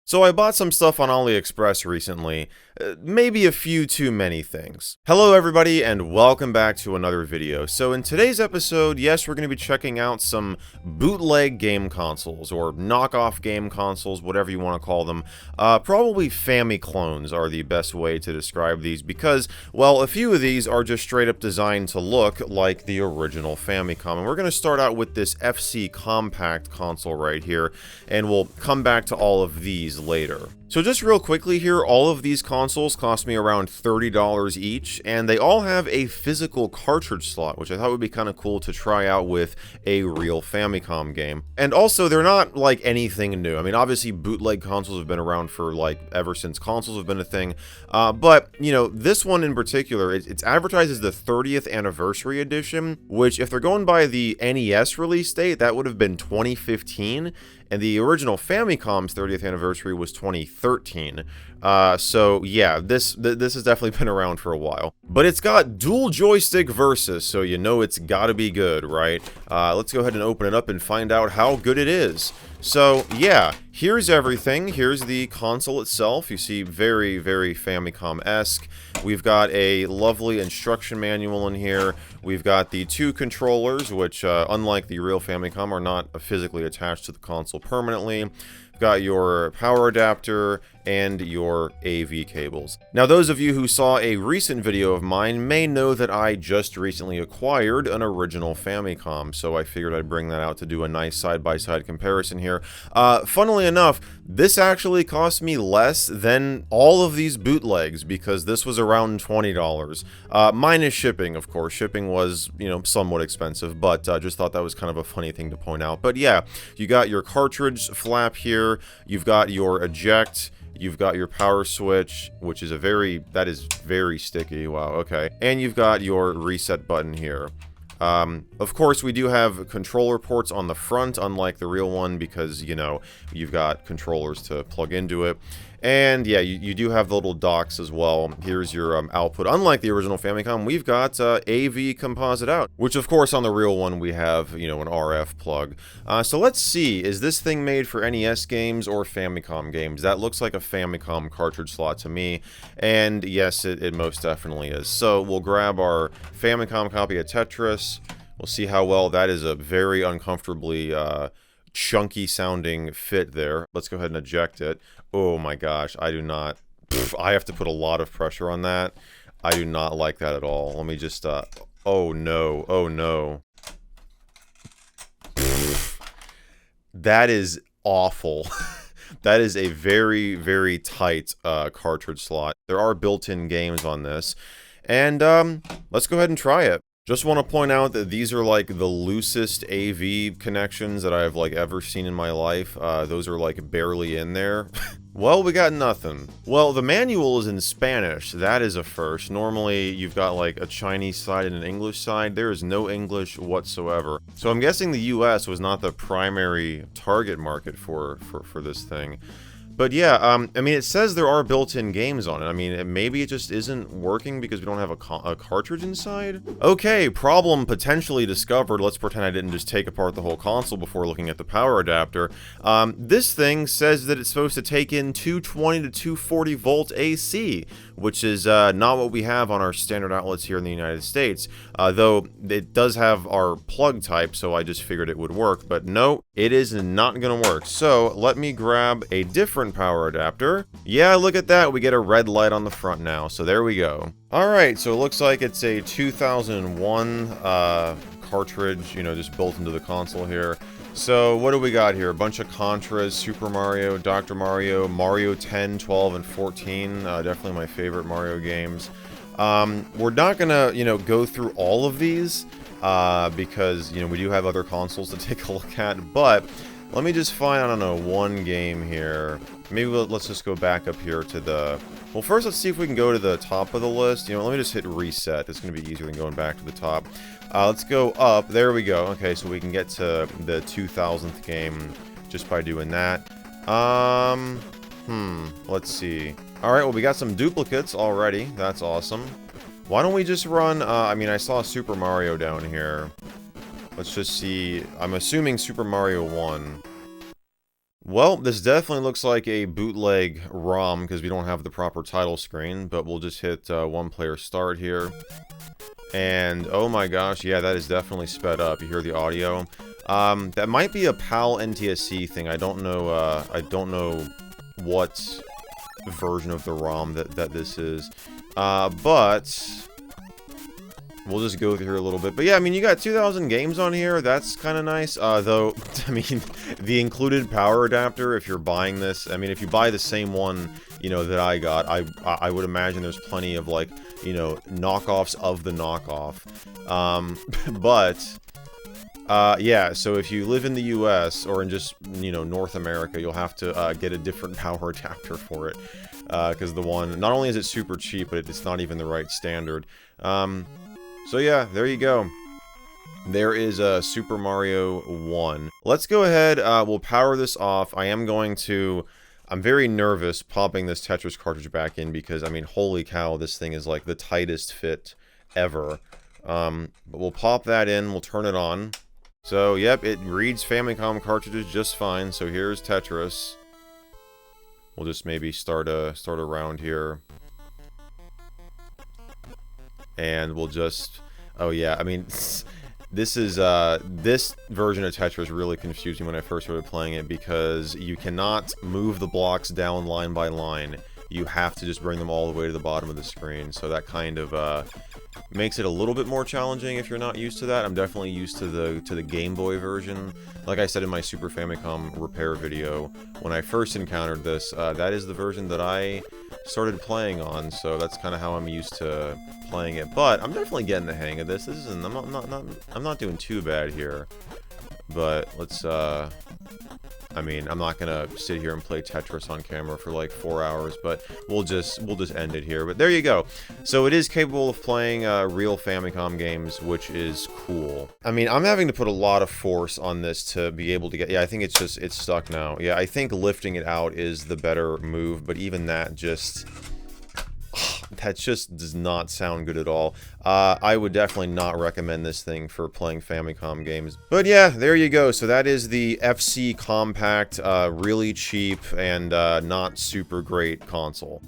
So I bought some stuff on AliExpress recently, maybe a few too many things. Hello everybody and welcome back to another video. So in today's episode, yes, we're going to be checking out some bootleg game consoles, or knockoff game consoles, whatever you want to call them. Probably Famiclones are the best way to describe these because, well, a few of these are just straight up designed to look like the original Famicom. And we're going to start out with this FC Compact console right here, and we'll come back to all of these later. So just real quickly here, all of these consoles cost me around $30 each, and they all have a physical cartridge slot, which I thought would be kind of cool to try out with a real Famicom game. And also, they're not like anything new. I mean, obviously bootleg consoles have been around for like ever since consoles have been a thing, but you know, this one in particular, it's advertised as the 30th anniversary edition, which if they're going by the NES release date, that would have been 2015. And the original Famicom's 30th anniversary was 2013. So yeah, this has definitely been around for a while. But it's got dual joystick versus, so you know it's gotta be good, right? Let's go ahead and open it up and find out how good it is. So yeah, here's everything. Here's the console itself. You see, very, very Famicom-esque. We've got a lovely instruction manual in here. We've got the two controllers, which, unlike the real Famicom, are not physically attached to the console permanently. We've got your power adapter and your AV cables. Now, those of you who saw a recent video of mine may know that I just recently acquired an original Famicom, so I figured I'd bring that out to do a nice side-by-side comparison here. Funnily enough, this actually cost me less than all of these bootlegs because this was around $20. Minus shipping, of course. Shipping was, you know, somewhat expensive, but just thought that was kind of a funny thing to point out. But yeah, you got your cartridge flap here, you've got your eject, you've got your power switch, which is that is very sticky, wow, okay. And you've got your reset button here. Of course, we do have controller ports on the front, unlike the real one, because, you know, you've got controllers to plug into it. And yeah, you do have the little docks as well. Here's your output. Unlike the original Famicom, we've got AV composite out, which of course on the real one we have, you know, an RF plug. So let's see, is this thing made for NES games or Famicom games? That looks like a Famicom cartridge slot to me, and yes, it most definitely is. So we'll grab our Famicom copy of Tetris. We'll see how well that is a very uncomfortably chunky sounding fit there. Let's go ahead and eject it. Oh my gosh, I do not, I have to put a lot of pressure on that. I do not like that at all. Let me just, oh no, oh no. That is awful. That is a very, very tight cartridge slot. There are built-in games on this. And let's go ahead and try it. Just want to point out that these are like the loosest AV connections that I've like ever seen in my life. Those are like barely in there. Well, we got nothing. Well, the manual is in Spanish. That is a first. Normally, you've got like a Chinese side and an English side. There is no English whatsoever. So I'm guessing the US was not the primary target market for this thing. But yeah, I mean, it says there are built-in games on it. I mean, maybe it just isn't working because we don't have a cartridge inside? Okay, problem potentially discovered. Let's pretend I didn't just take apart the whole console before looking at the power adapter. This thing says that it's supposed to take in 220 to 240 volt AC, which is not what we have on our standard outlets here in the United States. Though it does have our plug type, so I just figured it would work. But no, it is not going to work. So let me grab a different power adapter. Yeah, look at that. We get a red light on the front now. So there we go. All right, so it looks like it's a 2001 cartridge, you know, just built into the console here. So what do we got here? A bunch of Contras, Super Mario, Dr. Mario, Mario 10, 12, and 14. Definitely my favorite Mario games. We're not gonna, you know, go through all of these because, you know, we do have other consoles to take a look at, but let me just find, I don't know, one game here. Maybe let's just go back up here to the... Well, first let's see if we can go to the top of the list. You know, let me just hit reset. It's going to be easier than going back to the top. Let's go up. There we go. Okay, so we can get to the 2000th game just by doing that. Let's see. Alright, well, we got some duplicates already. That's awesome. Why don't we just run... I mean, I saw Super Mario down here. Let's just see. I'm assuming Super Mario 1. Well, this definitely looks like a bootleg ROM because we don't have the proper title screen, but we'll just hit one player start here. And oh my gosh, yeah, that is definitely sped up. You hear the audio. That might be a PAL NTSC thing. I don't know what version of the ROM that this is. But we'll just go through here a little bit. But yeah, I mean, you got 2,000 games on here. That's kind of nice. Though, I mean, the included power adapter, if you're buying this, I mean, if you buy the same one, you know, that I got, I would imagine there's plenty of, like, you know, knockoffs of the knockoff. Yeah, so if you live in the US or in just, you know, North America, you'll have to get a different power adapter for it. Because the one, not only is it super cheap, but it's not even the right standard. So yeah, there you go. There is Super Mario 1. Let's go ahead, we'll power this off. I'm very nervous popping this Tetris cartridge back in because, I mean, holy cow, this thing is like the tightest fit ever. But we'll pop that in, we'll turn it on. So, yep, it reads Famicom cartridges just fine. So here's Tetris. We'll just maybe start a round here. And we'll just... Oh yeah, I mean, this version of Tetris really confused me when I first started playing it because you cannot move the blocks down line by line. You have to just bring them all the way to the bottom of the screen. So that kind of makes it a little bit more challenging if you're not used to that. I'm definitely used to the Game Boy version. Like I said in my Super Famicom repair video, when I first encountered this, that is the version that I started playing on, so that's kind of how I'm used to playing it. But I'm definitely getting the hang of this. I'm not doing too bad here. But let's I mean, I'm not gonna sit here and play Tetris on camera for like 4 hours, but we'll just end it here. But there you go. So it is capable of playing real Famicom games, which is cool. I mean, I'm having to put a lot of force on this to be able to get... Yeah, I think it's stuck now. Yeah, I think lifting it out is the better move, but even that just... That just does not sound good at all. I would definitely not recommend this thing for playing Famicom games. But yeah, there you go. So that is the FC Compact, really cheap and not super great console.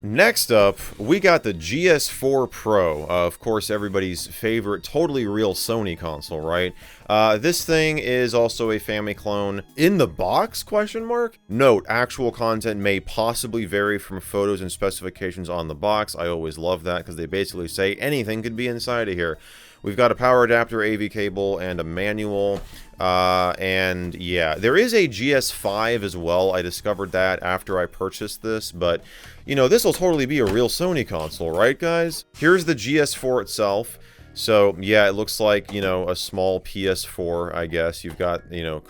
Next up, we got the GS4 Pro, of course everybody's favorite totally real Sony console, right? This thing is also a Famiclone. In the box, question mark? Note, actual content may possibly vary from photos and specifications on the box. I always love that because they basically say anything could be inside of here. We've got a power adapter, AV cable, and a manual. And yeah, there is a GS5 as well. I discovered that after I purchased this, but you know, this will totally be a real Sony console, right guys? Here's the GS4 itself. So yeah, it looks like, you know, a small PS4, I guess. You've got, you know,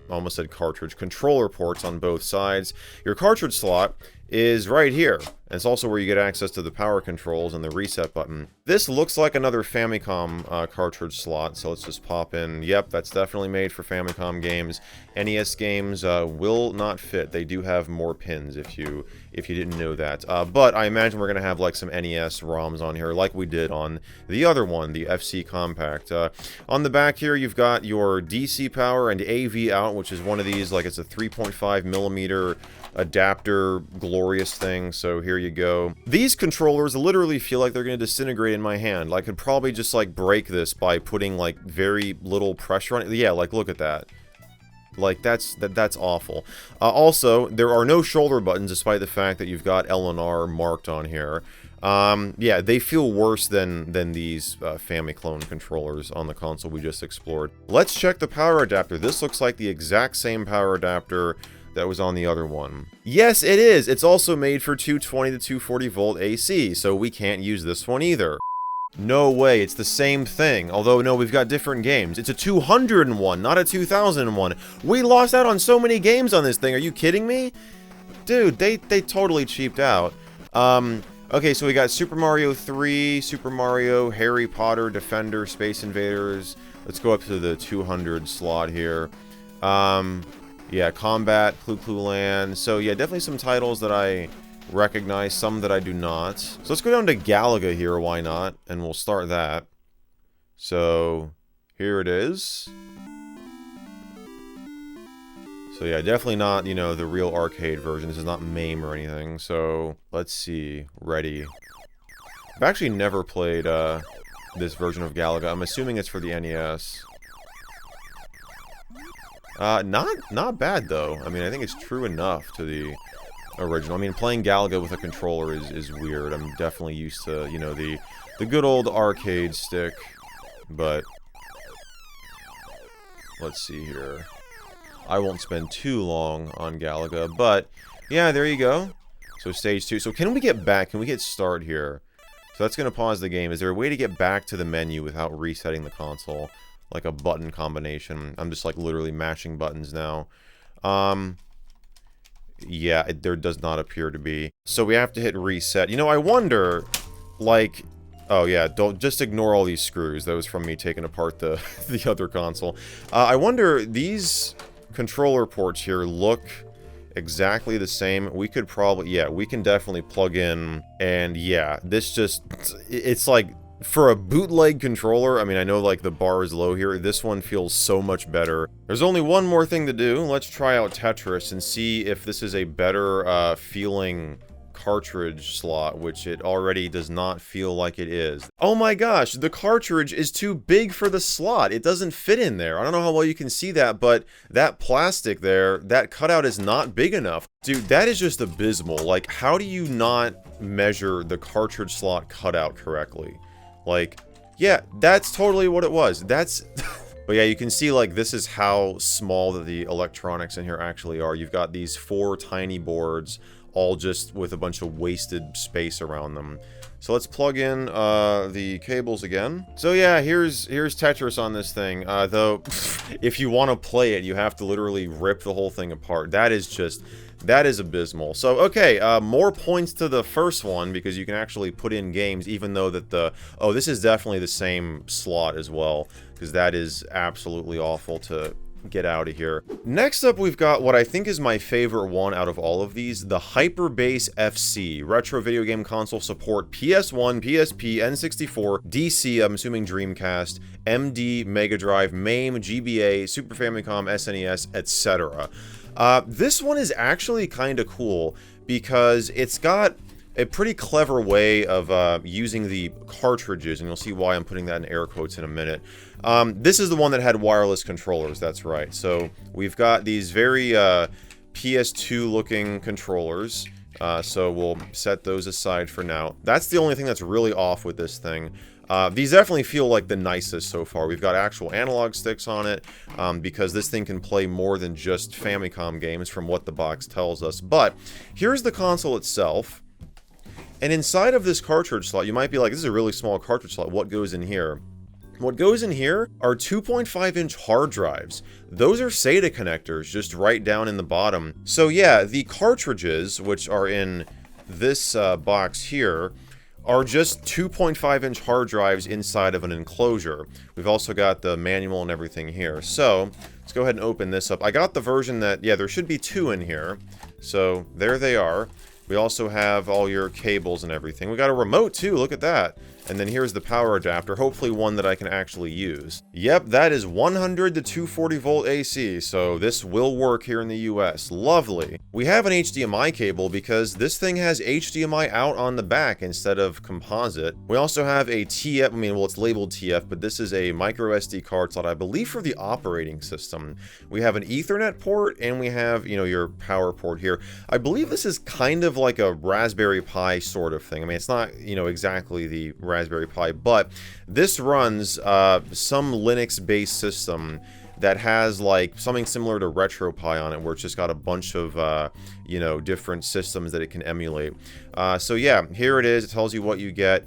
almost said cartridge, controller ports on both sides. Your cartridge slot is right here. And it's also where you get access to the power controls and the reset button. This looks like another Famicom cartridge slot, so let's just pop in. Yep, that's definitely made for Famicom games. NES games will not fit. They do have more pins if you didn't know that. But I imagine we're going to have like some NES ROMs on here like we did on the other one, the FC Compact. On the back here, you've got your DC power and AV out, which is one of these, like it's a 3.5 millimeter adapter glorious thing. So here you go. These controllers literally feel like they're going to disintegrate in my hand. I could probably just like break this by putting like very little pressure on it. Yeah, like look at that. Like that's awful. Also, there are no shoulder buttons despite the fact that you've got L and R marked on here. Yeah, they feel worse than these Famiclone controllers on the console we just explored. Let's check the power adapter. This looks like the exact same power adapter that was on the other one. Yes, it is. It's also made for 220 to 240 volt AC, so we can't use this one either. No way, it's the same thing. Although, no, we've got different games. It's a 201, not a 2001. We lost out on so many games on this thing. Are you kidding me? Dude, they totally cheaped out. Okay, so we got Super Mario 3, Super Mario, Harry Potter, Defender, Space Invaders. Let's go up to the 200 slot here. Yeah, Combat, Clu Clu Land. So yeah, definitely some titles that I recognize, some that I do not. So let's go down to Galaga here, why not? And we'll start that. So here it is. So yeah, definitely not, you know, the real arcade version. This is not MAME or anything. So let's see. Ready. I've actually never played this version of Galaga. I'm assuming it's for the NES. Not bad though. I mean, I think it's true enough to the original. I mean, playing Galaga with a controller is weird. I'm definitely used to, you know, the good old arcade stick. But let's see here. I won't spend too long on Galaga, but yeah, there you go. So stage 2. So can we get back? Can we hit start here? So that's going to pause the game. Is there a way to get back to the menu without resetting the console? Like a button combination. I'm just like literally mashing buttons now. Yeah, there does not appear to be. So we have to hit reset. You know, I wonder, like... Oh yeah, don't just ignore all these screws. That was from me taking apart the the other console. I wonder, these controller ports here look exactly the same. We could probably, yeah, we can definitely plug in, and yeah, this just, it's like, for a bootleg controller, I mean, I know like the bar is low here, this one feels so much better. There's only one more thing to do. Let's try out Tetris and see if this is a better feeling cartridge slot, which it already does not feel like it is. Oh my gosh, the cartridge is too big for the slot. It doesn't fit in there. I don't know how well you can see that, but that plastic there, that cutout is not big enough. Dude, that is just abysmal. Like, how do you not measure the cartridge slot cutout correctly? Like, yeah, that's totally what it was. That's... But yeah, you can see, like, this is how small that the electronics in here actually are. You've got these 4 tiny boards, all just with a bunch of wasted space around them. So let's plug in the cables again. So yeah, here's Tetris on this thing. Though, if you want to play it, you have to literally rip the whole thing apart. That is just... That is abysmal. So, okay, more points to the first one, because you can actually put in games, even though that the... Oh, this is definitely the same slot as well, because that is absolutely awful to get out of here. Next up, we've got what I think is my favorite one out of all of these, the Hyperbase FC. Retro video game console support PS1, PSP, N64, DC, I'm assuming Dreamcast, MD, Mega Drive, MAME, GBA, Super Famicom, SNES, etc. This one is actually kind of cool because it's got a pretty clever way of using the cartridges, and you'll see why I'm putting that in air quotes in a minute. This is the one that had wireless controllers, that's right. So we've got these very PS2 looking controllers, so we'll set those aside for now. That's the only thing that's really off with this thing. These definitely feel like the nicest so far. We've got actual analog sticks on it, because this thing can play more than just Famicom games from what the box tells us. But here's the console itself. And inside of this cartridge slot, you might be like, this is a really small cartridge slot. What goes in here? What goes in here are 2.5-inch hard drives. Those are SATA connectors, just right down in the bottom. So yeah, the cartridges, which are in this box here, are just 2.5-inch hard drives inside of an enclosure. We've also got the manual and everything here. So, let's go ahead and open this up. I got the version that, yeah, there should be 2 in here. So, there they are. We also have all your cables and everything. We got a remote too, look at that. And then here's the power adapter, hopefully one that I can actually use. Yep, that is 100 to 240 volt AC, so this will work here in the US. Lovely. We have an HDMI cable because this thing has HDMI out on the back instead of composite. We also have a TF, I mean, well, it's labeled TF, but this is a micro SD card slot, I believe for the operating system. We have an Ethernet port, and we have, you know, your power port here. I believe this is kind of like a Raspberry Pi sort of thing. I mean, it's not, you know, exactly the Raspberry Pi, but this runs some Linux-based system that has like something similar to RetroPie on it, where it's just got a bunch of you know, different systems that it can emulate. So yeah, here it is. It tells you what you get.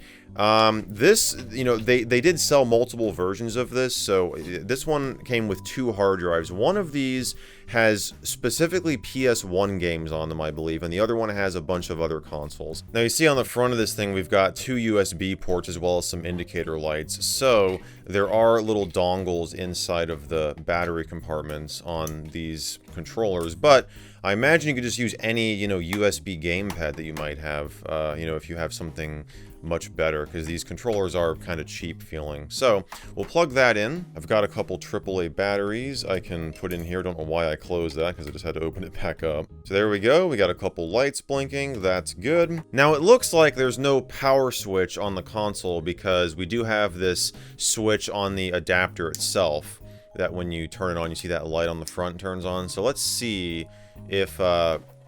This, you know, they did sell multiple versions of this, so this one came with 2 hard drives. One of these has specifically PS1 games on them, I believe, and the other one has a bunch of other consoles. Now you see on the front of this thing, we've got 2 USB ports as well as some indicator lights, so there are little dongles inside of the battery compartments on these controllers, but I imagine you could just use any, you know, USB gamepad that you might have, you know, if you have something much better, because these controllers are kind of cheap feeling. So we'll plug that in. I've got a couple AAA batteries I can put in here. Don't know why I closed that, because I just had to open it back up. So there we go. We got a couple lights blinking. That's good. Now it looks like there's no power switch on the console, because we do have this switch on the adapter itself, that when you turn it on, you see that light on the front turns on. So let's see if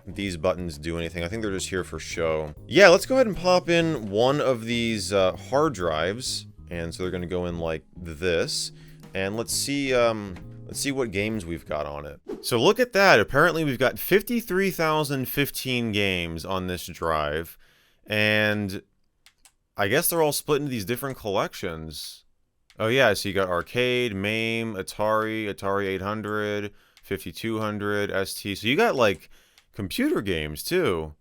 these buttons do anything. I think they're just here for show. Yeah, let's go ahead and pop in one of these hard drives. And so they're going to go in like this. And let's see what games we've got on it. So look at that. Apparently we've got 53,015 games on this drive. And I guess they're all split into these different collections. Oh yeah, so you got arcade, MAME, Atari 800, 5200, ST. So you got like computer games too.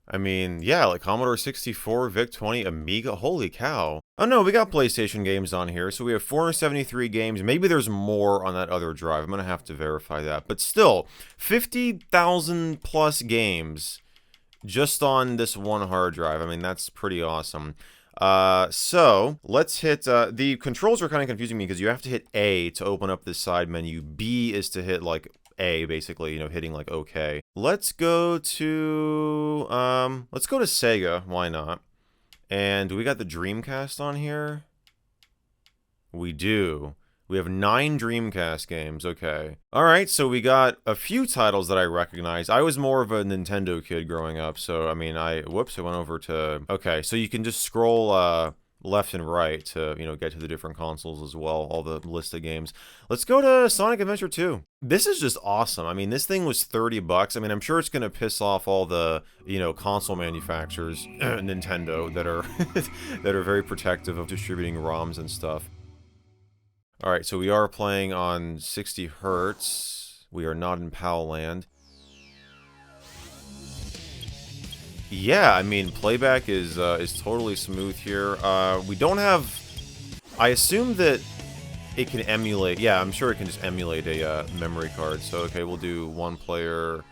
I mean, yeah, like Commodore 64, VIC-20, Amiga. Holy cow. Oh no, we got PlayStation games on here. So we have 473 games. Maybe there's more on that other drive. I'm gonna have to verify that. But still, 50,000 plus games just on this one hard drive. I mean, that's pretty awesome. So let's hit, the controls are kind of confusing me, because you have to hit A to open up this side menu. B is to hit like A, basically, you know, hitting like OK. Let's go to Sega. Why not? And we got the Dreamcast on here. We do. We have 9 Dreamcast games. Okay. All right, so we got a few titles that I recognize. I was more of a Nintendo kid growing up, so I mean, whoops, I went over to, okay, so you can just scroll left and right to, you know, get to the different consoles as well, all the list of games. Let's go to Sonic Adventure 2. This is just awesome. I mean, this thing was 30 bucks. I mean, I'm sure it's going to piss off all the, you know, console manufacturers, Nintendo, that are that are very protective of distributing ROMs and stuff. All right, so we are playing on 60 hertz. We are not in PAL land. Yeah, I mean, playback is totally smooth here. We don't have... I assume that it can emulate... Yeah, I'm sure it can just emulate a memory card. So, okay, we'll do one player...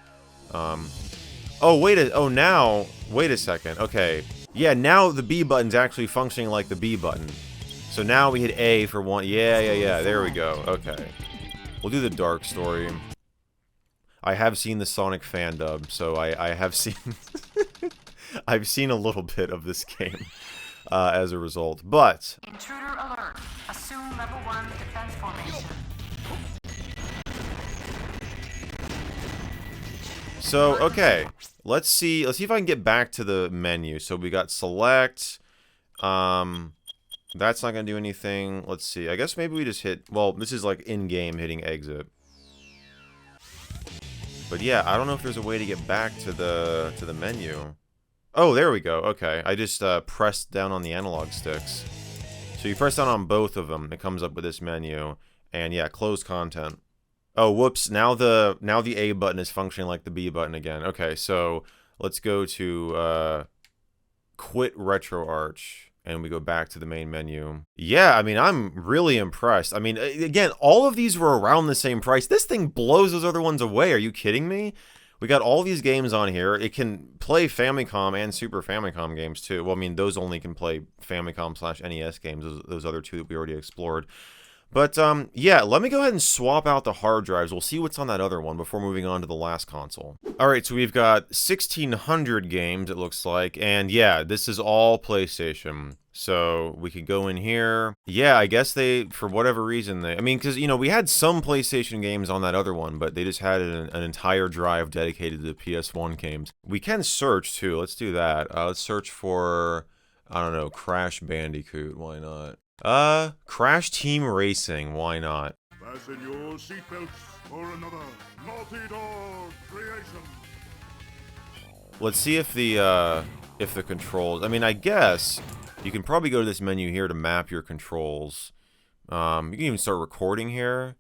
Oh, wait a second. Okay. Yeah, now the B button's actually functioning like the B button. So now we hit A for one. Yeah. There we go. Okay. We'll do the Dark Story. I have seen the Sonic fan dub, so I have seen... I've seen a little bit of this game as a result, but... Intruder alert. Assume level 1 defense formation. So, okay. Let's see if I can get back to the menu. So we got select. That's not going to do anything. Let's see. I guess maybe we just hit... Well, this is like in-game hitting exit. But yeah, I don't know if there's a way to get back to the menu. Oh, there we go. Okay. I just pressed down on the analog sticks. So you press down on both of them. It comes up with this menu. And yeah, close content. Oh, whoops. Now the A button is functioning like the B button again. Okay, so let's go to quit RetroArch. And we go back to the main menu. Yeah, I mean, I'm really impressed. I mean, again, all of these were around the same price. This thing blows those other ones away. Are you kidding me? We got all these games on here. It can play Famicom and Super Famicom games, too. Well, I mean, those only can play Famicom/NES games, those other two that we already explored. But, yeah, let me go ahead and swap out the hard drives. We'll see what's on that other one before moving on to the last console. Alright, so we've got 1,600 games, it looks like. And, yeah, this is all PlayStation. So, we could go in here. Yeah, I guess they, for whatever reason, I mean, because, you know, we had some PlayStation games on that other one, but they just had an entire drive dedicated to the PS1 games. We can search, too. Let's do that. Let's search for, I don't know, Crash Bandicoot. Why not? Crash Team Racing, why not? Fasten your seatbelts for another Naughty Dog creation. Let's see if the controls, I mean, I guess you can probably go to this menu here to map your controls. You can even start recording here.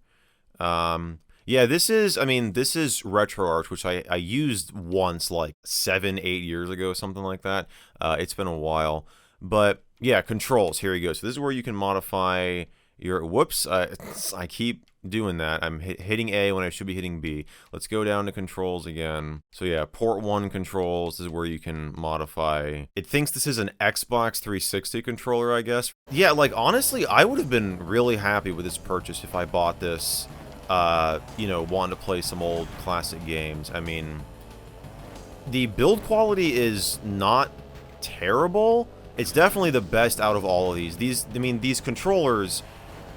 Yeah, this is RetroArch, which I used once, like 7-8 years ago, something like that. It's been a while. But, yeah, controls, here you go. So this is where you can modify Whoops, I keep doing that. I'm hitting A when I should be hitting B. Let's go down to controls again. So yeah, port 1 controls is where you can modify. It thinks this is an Xbox 360 controller, I guess. Yeah, like honestly, I would have been really happy with this purchase if I bought this, you know, wanting to play some old classic games. I mean, the build quality is not terrible. It's definitely the best out of all of these. I mean, these controllers,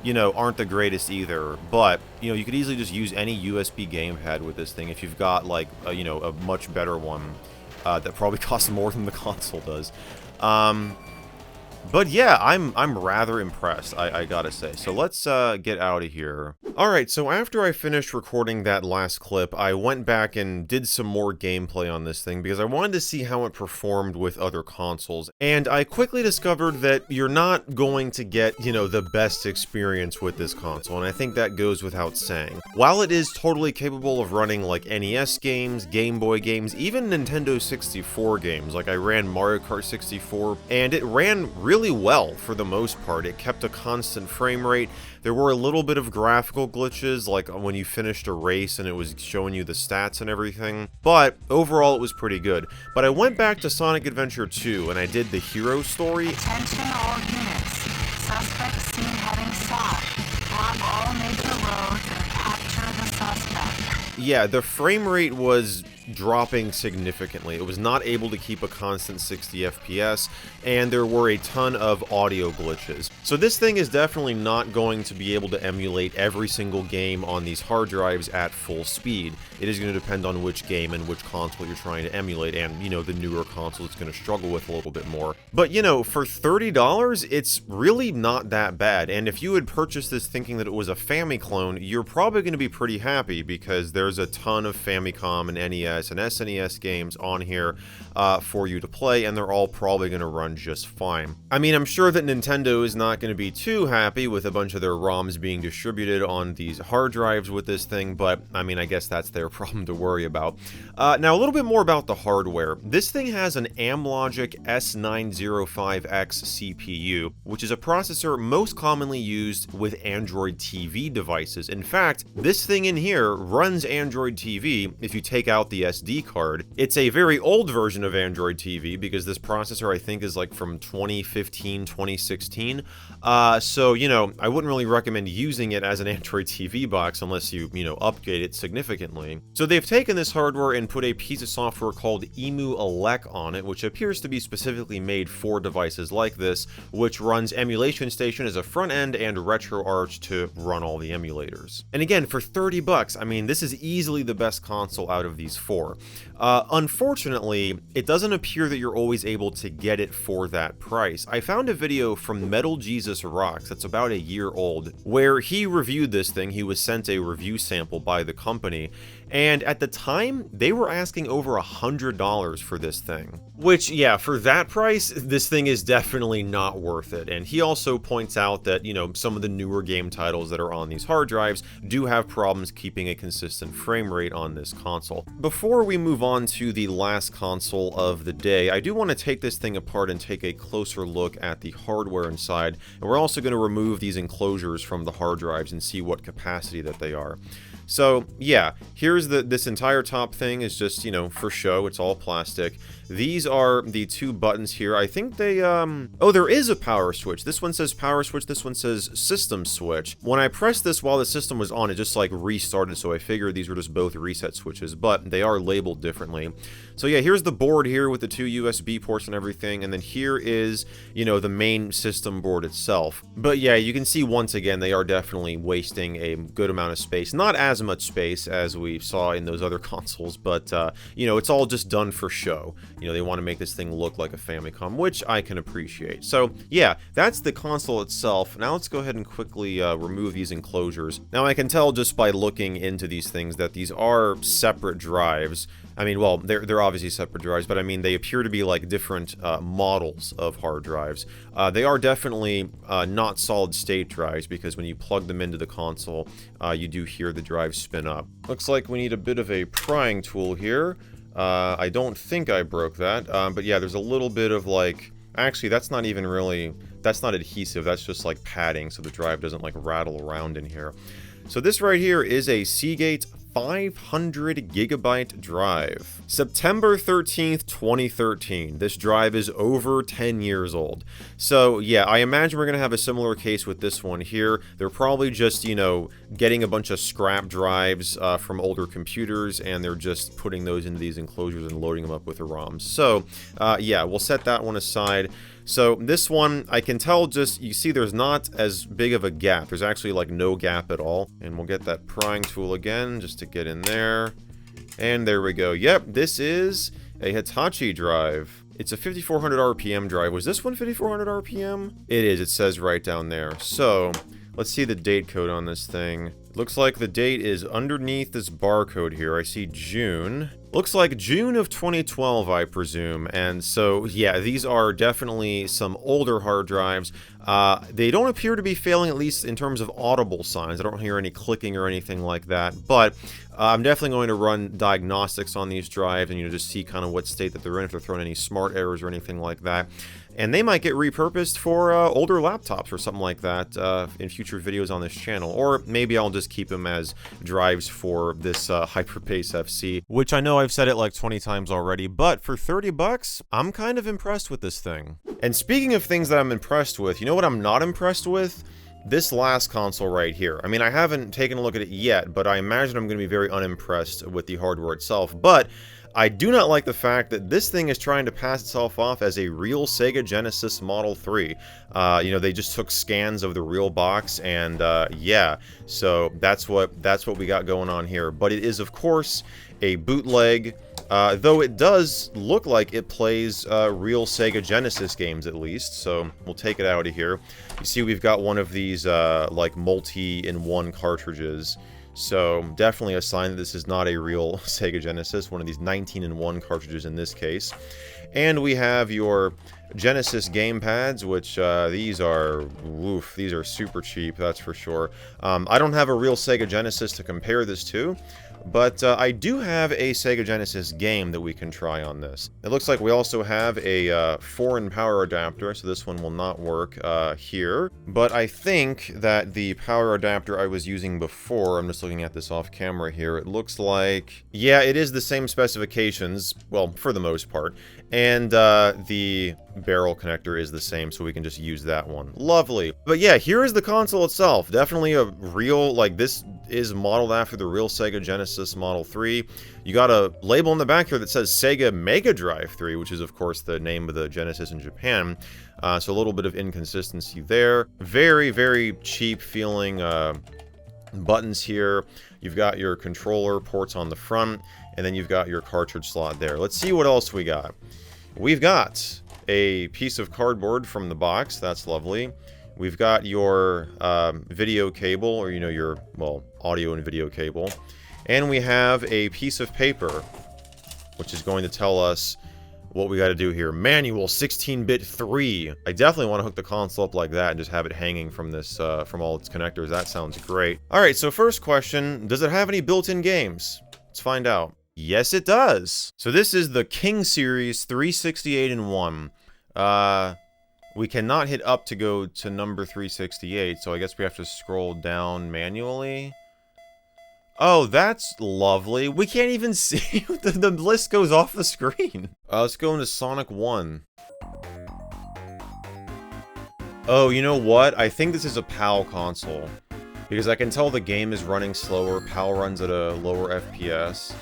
you know, aren't the greatest either, but, you know, you could easily just use any USB gamepad with this thing if you've got, like, you know, a much better one that probably costs more than the console does. But yeah, I'm rather impressed, I gotta say. So let's get out of here. Alright, so after I finished recording that last clip, I went back and did some more gameplay on this thing because I wanted to see how it performed with other consoles. And I quickly discovered that you're not going to get, you know, the best experience with this console, and I think that goes without saying. While it is totally capable of running like NES games, Game Boy games, even Nintendo 64 games, like I ran Mario Kart 64, and it ran really well for the most part. It kept a constant frame rate. There were a little bit of graphical glitches, like when you finished a race and it was showing you the stats and everything, but overall it was pretty good. But I went back to Sonic Adventure 2 and I did the hero story. Attention all units. Suspect seen heading south. Block all major roads and capture the suspect. Yeah, the frame rate was dropping significantly. It was not able to keep a constant 60 FPS, and there were a ton of audio glitches. So this thing is definitely not going to be able to emulate every single game on these hard drives at full speed. It is going to depend on which game and which console you're trying to emulate, and, you know, the newer console it's going to struggle with a little bit more. But, you know, for $30, it's really not that bad, and if you had purchased this thinking that it was a Famicom clone, you're probably going to be pretty happy because there's a ton of Famicom and NES and SNES games on here for you to play, and they're all probably going to run just fine. I mean, I'm sure that Nintendo is not going to be too happy with a bunch of their ROMs being distributed on these hard drives with this thing, but I mean, I guess that's their problem to worry about. Now, a little bit more about the hardware. This thing has an Amlogic S905X CPU, which is a processor most commonly used with Android TV devices. In fact, this thing in here runs Android TV if you take out the SD card. It's a very old version of Android TV because this processor I think is like from 2015, 2016. So, you know, I wouldn't really recommend using it as an Android TV box unless you know, upgrade it significantly. So they've taken this hardware and put a piece of software called EmuElec on it, which appears to be specifically made for devices like this, which runs Emulation Station as a front end and RetroArch to run all the emulators. And again, for $30, I mean, this is easily the best console out of these four. Unfortunately, it doesn't appear that you're always able to get it for that price. I found a video from Metal Jesus Rocks that's about a year old, where he reviewed this thing. He was sent a review sample by the company, and at the time, they were asking over $100 for this thing. Which, yeah, for that price, this thing is definitely not worth it. And he also points out that, you know, some of the newer game titles that are on these hard drives do have problems keeping a consistent frame rate on this console. Before we move on to the last console of the day, I do want to take this thing apart and take a closer look at the hardware inside. And we're also going to remove these enclosures from the hard drives and see what capacity that they are. So yeah, here's this entire top thing is just, you know, for show. It's all plastic. These are the two buttons here. I think they, oh, there is a power switch. This one says power switch, this one says system switch. When I pressed this while the system was on, it just like restarted, so I figured these were just both reset switches, but they are labeled differently. So yeah, here's the board here with the two USB ports and everything, and then here is, you know, the main system board itself. But yeah, you can see once again, they are definitely wasting a good amount of space. Not as much space as we saw in those other consoles, but, you know, it's all just done for show. You know, they want to make this thing look like a Famicom, which I can appreciate. So yeah, that's the console itself. Now let's go ahead and quickly remove these enclosures. Now I can tell just by looking into these things that these are separate drives. I mean, well, they're obviously separate drives, but I mean, they appear to be like different models of hard drives. They are definitely not solid-state drives, because when you plug them into the console, you do hear the drive spin up. Looks like we need a bit of a prying tool here. I don't think I broke that, but yeah, there's a little bit of like Actually, that's not even really, that's not adhesive, that's just like padding so the drive doesn't like rattle around in here. So this right here is a Seagate 500 gigabyte drive. September 13th, 2013. This drive is over 10 years old. So yeah, I imagine we're going to have a similar case with this one here. They're probably just, you know, getting a bunch of scrap drives from older computers, and they're just putting those into these enclosures and loading them up with the ROMs. So yeah, we'll set that one aside. So this one, I can tell just, you see there's not as big of a gap. There's actually like no gap at all. And we'll get that prying tool again just to get in there. And there we go. Yep, this is a Hitachi drive. It's a 5400 RPM drive. Was this one 5400 RPM? It is, it says right down there. So let's see the date code on this thing. Looks like the date is underneath this barcode here. I see June. Looks like June of 2012, I presume. And so, yeah, these are definitely some older hard drives. They don't appear to be failing, at least in terms of audible signs. I don't hear any clicking or anything like that. But I'm definitely going to run diagnostics on these drives and, you know, just see kind of what state that they're in, if they're throwing any smart errors or anything like that. And they might get repurposed for older laptops or something like that in future videos on this channel. Or maybe I'll just keep them as drives for this Hyperbase FC, which I know I've said it like 20 times already, but for 30 bucks, I'm kind of impressed with this thing. And speaking of things that I'm impressed with, you know what I'm not impressed with? This last console right here. I mean, I haven't taken a look at it yet, but I imagine I'm going to be very unimpressed with the hardware itself. But I do not like the fact that this thing is trying to pass itself off as a real Sega Genesis Model 3. You know, they just took scans of the real box, and yeah, so that's what we got going on here. But it is, of course, a bootleg, though it does look like it plays real Sega Genesis games at least, so we'll take it out of here. You see we've got one of these like multi-in-one cartridges. So definitely a sign that this is not a real Sega Genesis, one of these 19-in-1 cartridges in this case. And we have your Genesis gamepads, which these are, woof, these are super cheap, that's for sure. I don't have a real Sega Genesis to compare this to, but I do have a Sega Genesis game that we can try on this. It looks like we also have a foreign power adapter, so this one will not work here. But I think that the power adapter I was using before, I'm just looking at this off camera here, it looks like, yeah, it is the same specifications, well, for the most part. And the barrel connector is the same, so we can just use that one. Lovely. But yeah, here is the console itself. Definitely a real, like, this is modeled after the real Sega Genesis Model 3. You got a label in the back here that says Sega Mega Drive 3, which is, of course, the name of the Genesis in Japan. So a little bit of inconsistency there. Very, very cheap feeling buttons here. You've got your controller ports on the front, and then you've got your cartridge slot there. Let's see what else we got. We've got a piece of cardboard from the box. That's lovely. We've got your video cable, or, you know, your, well, audio and video cable. And we have a piece of paper, which is going to tell us what we got to do here. Manual 16-bit 3. I definitely want to hook the console up like that and just have it hanging from this, from all its connectors. That sounds great. Alright, so first question, does it have any built-in games? Let's find out. Yes, it does. So this is the King Series 368-in-1. We cannot hit up to go to number 368, so I guess we have to scroll down manually. Oh, that's lovely. We can't even see. The list goes off the screen. Let's go into Sonic 1. Oh, you know what? I think this is a PAL console. Because I can tell the game is running slower. PAL runs at a lower FPS.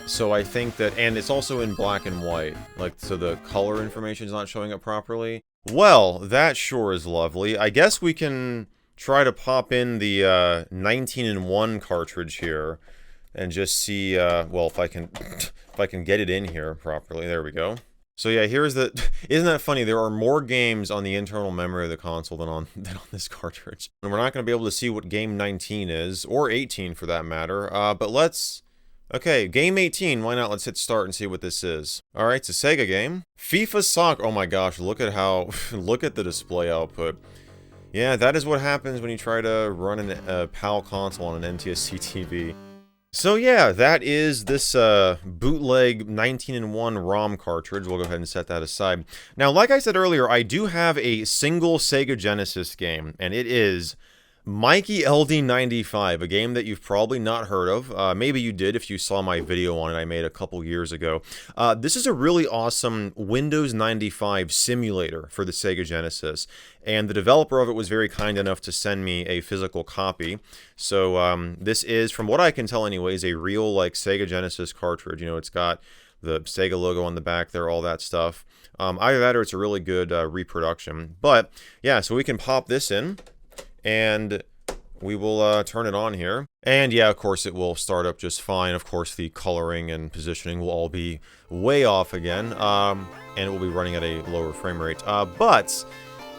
So I think that, and it's also in black and white, like, so the color information is not showing up properly. Well, that sure is lovely. I guess we can try to pop in the 19-in-1 cartridge here and just see, well, if I can, if I can get it in here properly. There we go. So yeah, here's the, isn't that funny? There are more games on the internal memory of the console than on this cartridge. And we're not going to be able to see what game 19 is, or 18 for that matter, but let's, okay, game 18, why not? Let's hit start and see what this is. Alright, it's a Sega game. FIFA Soccer, oh my gosh, look at how, look at the display output. Yeah, that is what happens when you try to run a PAL console on an NTSC TV. So yeah, that is this bootleg 19-in-1 ROM cartridge. We'll go ahead and set that aside. Now, like I said earlier, I do have a single Sega Genesis game, and it is Mikey LD95, a game that you've probably not heard of. Maybe you did if you saw my video on it I made a couple years ago. This is a really awesome Windows 95 simulator for the Sega Genesis, and the developer of it was very kind enough to send me a physical copy. So this is, from what I can tell anyways, a real like Sega Genesis cartridge. You know, it's got the Sega logo on the back there, all that stuff. Either that or it's a really good reproduction. But yeah, so we can pop this in, and we will turn it on here. And yeah, of course, it will start up just fine. Of course, the coloring and positioning will all be way off again, and it will be running at a lower frame rate. But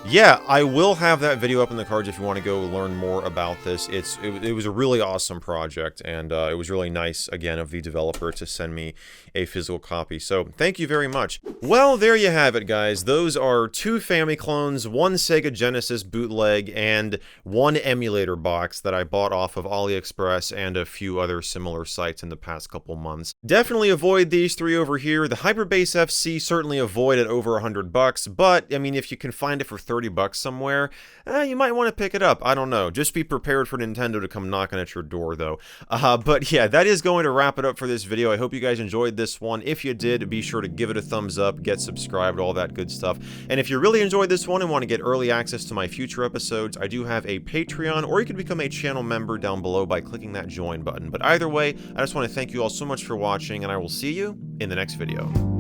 yeah, I will have that video up in the cards if you want to go learn more about this. It was a really awesome project, and it was really nice, again, of the developer to send me a physical copy. So thank you very much. Well, there you have it, guys. Those are 2 Family clones, 1 Sega Genesis bootleg, and 1 emulator box that I bought off of AliExpress and a few other similar sites in the past couple months. Definitely avoid these 3 over here. The Hyperbase FC, certainly avoid at over $100, but I mean, if you can find it for $30 somewhere, you might want to pick it up. I don't know. Just be prepared for Nintendo to come knocking at your door, though. But yeah, that is going to wrap it up for this video. I hope you guys enjoyed this one. If you did, be sure to give it a thumbs up, get subscribed, all that good stuff. And if you really enjoyed this one and want to get early access to my future episodes, I do have a Patreon, or you can become a channel member down below by clicking that join button. But either way, I just want to thank you all so much for watching, and I will see you in the next video.